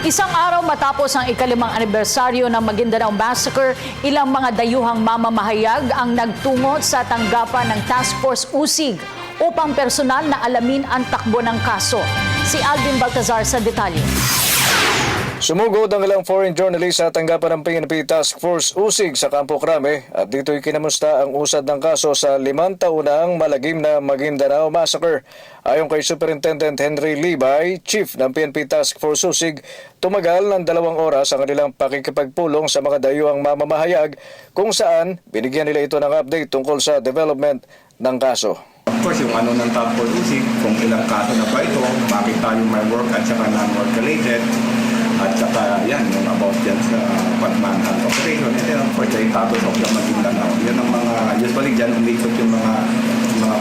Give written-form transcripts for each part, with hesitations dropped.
Isang araw matapos ang ikalimang anibersaryo ng Maguindanao Massacre, ilang mga dayuhang mamamahayag ang nagtungo sa tanggapan ng Task Force Usig upang personal na alamin ang takbo ng kaso. Si Alvin Baltazar sa detalye. Sumugod ang ilang foreign journalists sa tanggapan ng PNP Task Force Usig sa Campo Crame at dito'y kinamusta ang usad ng kaso sa 5 taunang malagim na Maguindanao Massacre. Ayon kay Superintendent Henry Libay, Chief ng PNP Task Force Usig, tumagal ng 2 oras ang kanilang pakikipagpulong sa mga dayuhang mamamahayag kung saan binigyan nila ito ng update tungkol sa development ng kaso. Of course, yung ng Task Force Usig, kung ilang kaso na ba ito, bakit tayo may work at saka non-work related. At saka yan, yung about dyan sa pag-manhunt operation. And then of course, yung status of the Maguindanao. Yan ang mga, usually dyan, umikot yung mga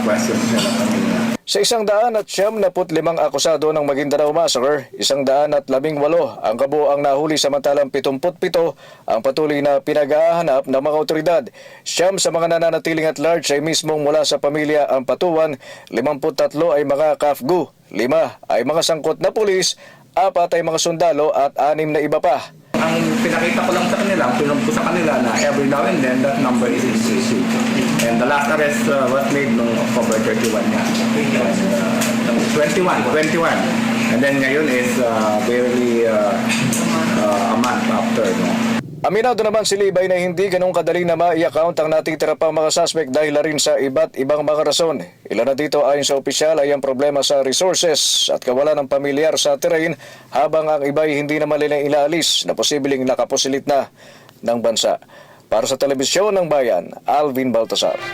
questions nila kanina. Sa 195 akusado ng Maguindanao Massacre, 118 ang kabuoang nahuli samantalang 77 ang patuloy na pinag-ahanap ng mga otoridad. 9 sa mga nananatiling at large ay mismong mula sa pamilya ang patuwan, 53 ay mga kafgu, 5 ay mga sangkot na pulis, 4 ay mga sundalo at 6 na iba pa. Ang pinakita ko lang sa kanila, ang pinag ko sa kanila na every now and then that number is increasing. And the last arrest was made noong October 31 niya. 21. And then ngayon is barely a month after. No? Aminado naman si Libay na hindi ganong kadali na ma-i-account ang natitira pang mga suspect dahil na rin sa iba't ibang mga rason. Ilan na dito ayon sa opisyal ay ang problema sa resources at kawalan ng pamilyar sa terrain habang ang iba ay hindi naman nila inaalis na posibleng nakapusilit na ng bansa. Para sa Telebisyon ng Bayan, Alvin Baltazar.